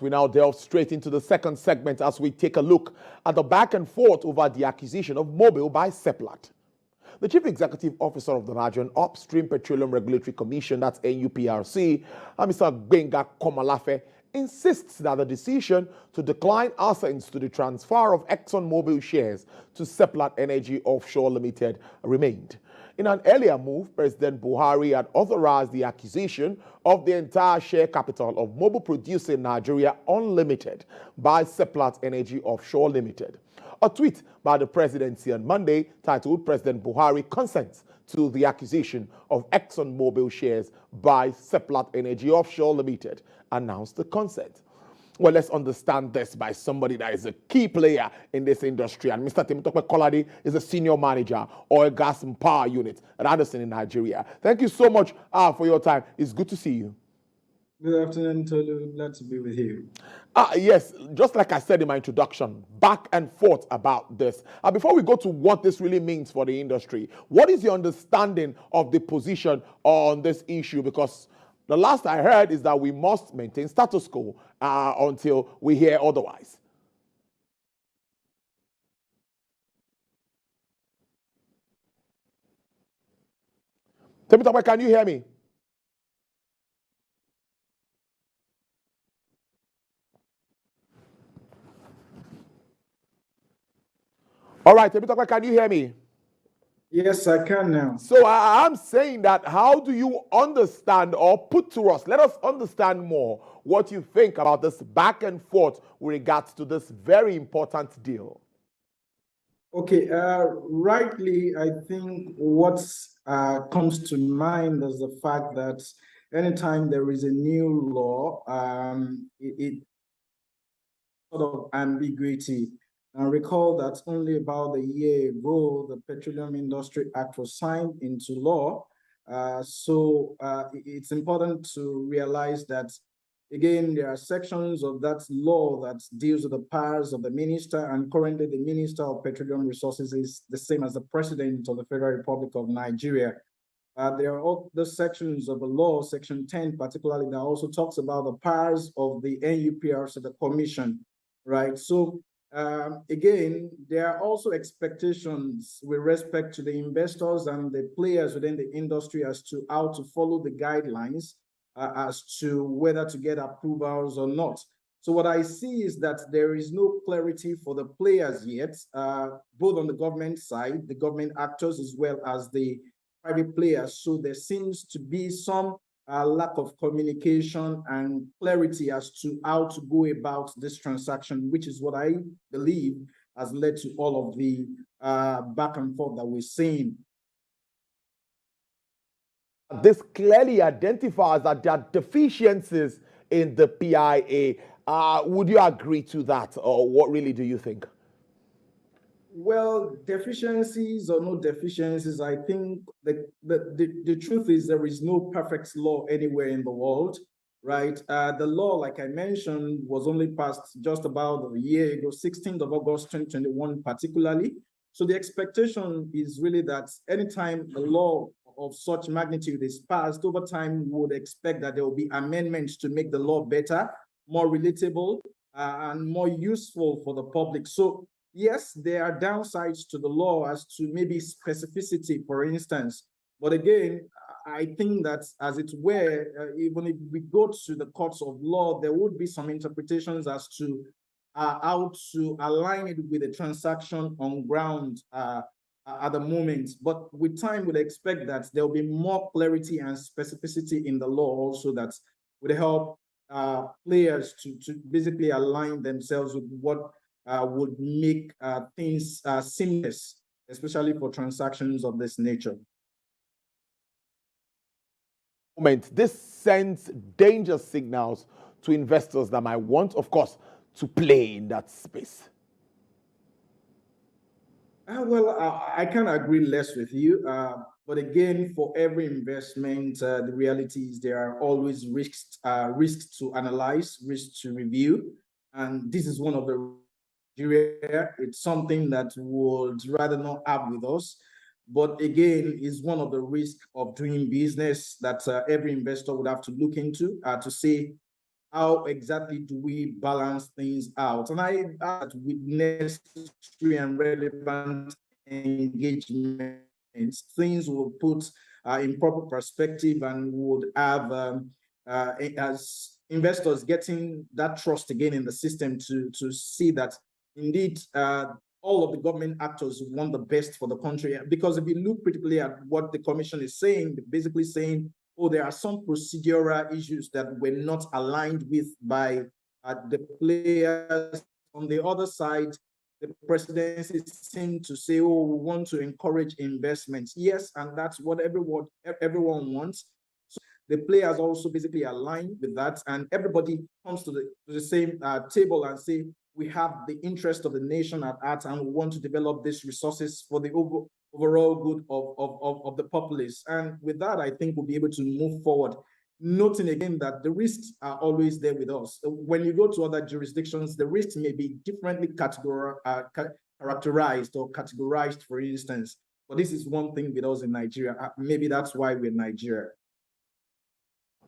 We now delve straight into the second segment as we take a look at the back and forth over the acquisition of Mobil by SEPLAT. The Chief Executive Officer of the Nigerian Upstream Petroleum Regulatory Commission, that's NUPRC, Mr. Gbenga Komalafe, insists that the decision to decline assents to the transfer of Exxon Mobil shares to SEPLAT Energy Offshore Limited remained. In an earlier move, President Buhari had authorized the acquisition of the entire share capital of Mobil Producing Nigeria Unlimited by SEPLAT Energy Offshore Limited. A tweet by the presidency on Monday titled President Buhari consents to the acquisition of Exxon Mobil shares by SEPLAT Energy Offshore Limited announced the consent. Well, let's understand this by somebody that is a key player in this industry. And Mr. Temitope Kolade is a senior manager, oil, gas, and power unit at Anderson in Nigeria. Thank you so much for your time. It's good to see you. Good afternoon, Tolu. Glad to be with you. Yes, just like I said in my introduction, back and forth about this. Before we go to what this really means for the industry, what is your understanding of the position on this issue? Because the last I heard is that we must maintain status quo until we hear otherwise. Temitope, can you hear me? All right, Temitope, can you hear me? Yes, I can now. So I'm saying that how do you understand or put to us, let us understand more what you think about this back and forth with regards to this very important deal. Okay, rightly, I think what comes to mind is the fact that anytime there is a new law, it sort of ambiguity. And recall that only about a year ago, the Petroleum Industry Act was signed into law. So it's important to realize that, again, there are sections of that law that deals with the powers of the minister, and currently the Minister of Petroleum Resources is the same as the President of the Federal Republic of Nigeria. There are all the sections of the law, Section 10 particularly, that also talks about the powers of the NUPRC, the Commission, right? So again, there are also expectations with respect to the investors and the players within the industry as to how to follow the guidelines as to whether to get approvals or not. So what I see is that there is no clarity for the players yet, both on the government side, the government actors, as well as the private players. So there seems to be some lack of communication and clarity as to how to go about this transaction, which is what I believe has led to all of the back and forth that we're seeing. This clearly identifies that there are deficiencies in the PIA. Would you agree to that, or what really do you think? Well, deficiencies or no deficiencies, I think the truth is there is no perfect law anywhere in the world, right? The law, like I mentioned, was only passed just about a year ago, 16th of August, 2021 particularly. So the expectation is really that anytime a law of such magnitude is passed, over time, we would expect that there will be amendments to make the law better, more relatable, and more useful for the public. So yes, there are downsides to the law as to maybe specificity, for instance. But again, I think that as it were, even if we go to the courts of law, there would be some interpretations as to how to align it with the transaction on ground at the moment. But with time, we'd expect that there will be more clarity and specificity in the law also that would help players to basically align themselves with what would make things seamless, especially for transactions of this nature. This sends danger signals to investors that might want, of course, to play in that space. I can agree less with you. But again, for every investment, the reality is there are always risks to analyze, risks to review. And this is one of the it's something that would rather not have with us. But again, is one of the risks of doing business that every investor would have to look into to see how exactly do we balance things out? And I add with necessary and relevant engagement, things will put in proper perspective and would have as investors getting that trust again in the system to see that indeed all of the government actors want the best for the country. Because if you look critically at what the commission is saying, they're basically saying, oh, there are some procedural issues that were not aligned with by the players. On the other side, the presidency seemed to say, oh, we want to encourage investments. Yes, and that's what everyone wants. So the players also basically align with that, and everybody comes to the same table and say, we have the interest of the nation at heart, and we want to develop these resources for the overall good of the populace. And with that, I think we'll be able to move forward, noting again that the risks are always there with us. When you go to other jurisdictions, the risks may be differently characterized or categorized, for instance. But this is one thing with us in Nigeria. Maybe that's why we're Nigeria.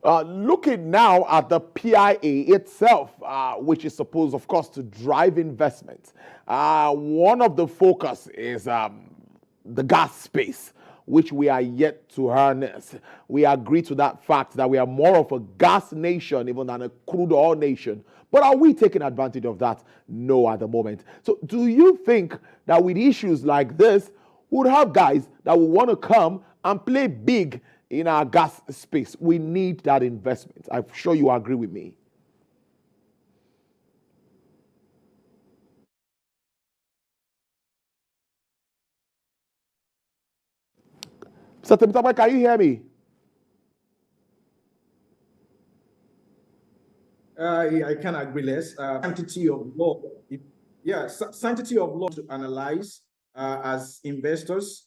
Looking now at the PIA itself, which is supposed, of course, to drive investment, one of the focus is the gas space, which we are yet to harness. We agree to that fact that we are more of a gas nation even than a crude oil nation. But are we taking advantage of that? No, at the moment. So do you think that with issues like this, we would have guys that will want to come and play big in our gas space? We need that investment. I'm sure you agree with me. Mr. Temitope, can you hear me? I can agree less. Sanctity of law. Sanctity of law to analyze as investors.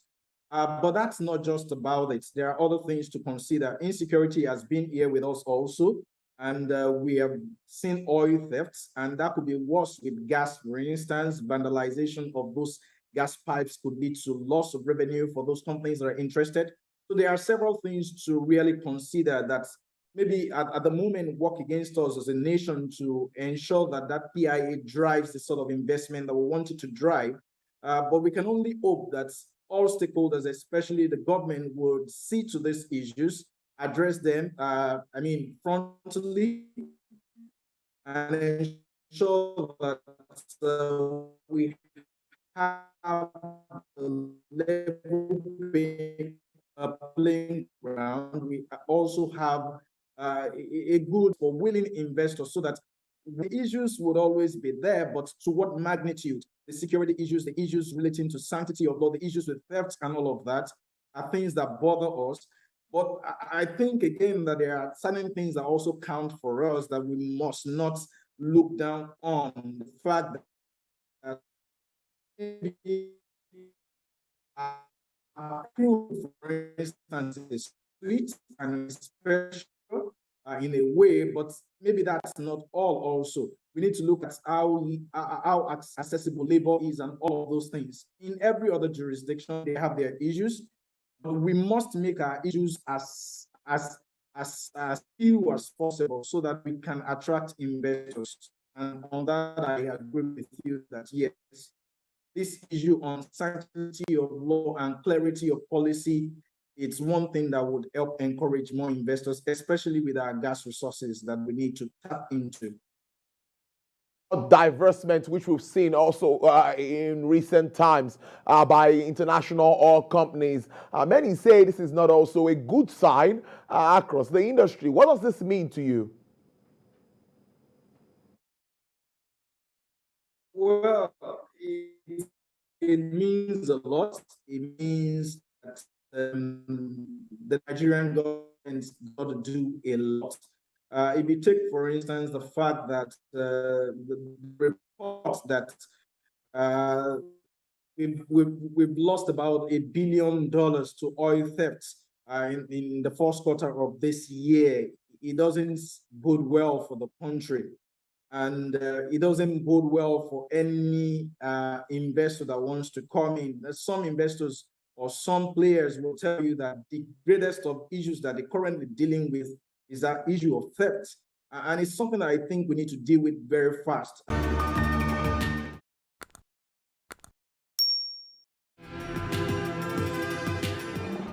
But that's not just about it. There are other things to consider. Insecurity has been here with us also. And we have seen oil thefts, and that could be worse with gas, for instance. Vandalization of those gas pipes could lead to loss of revenue for those companies that are interested. So there are several things to really consider that maybe at the moment work against us as a nation to ensure that that PIA drives the sort of investment that we want it to drive. But we can only hope that all stakeholders, especially the government, would see to these issues, address them, frontally, and ensure that we have a level playing ground. We also have a good for willing investors, so that the issues would always be there, but to what magnitude? The security issues, the issues relating to sanctity of law, the issues with theft and all of that are things that bother us. But I think, again, that there are certain things that also count for us that we must not look down on. The fact that maybe crude, for instance, is sweet and special in a way, but maybe that's not all also. We need to look at how accessible labor is and all of those things. In every other jurisdiction, they have their issues, but we must make our issues as few as possible so that we can attract investors. And on that, I agree with you that yes, this issue on sanctity of law and clarity of policy, it's one thing that would help encourage more investors, especially with our gas resources that we need to tap into. Divestment, which we've seen also in recent times by international oil companies. Many say this is not also a good sign across the industry. What does this mean to you? Well, it means a lot. It means that the Nigerian government's got to do a lot. If you take, for instance, the fact that the reports that we've lost about $1 billion to oil thefts in the first quarter of this year, it doesn't bode well for the country. And it doesn't bode well for any investor that wants to come in. Some investors or some players will tell you that the greatest of issues that they're currently dealing with is that issue of theft. And it's something that I think we need to deal with very fast.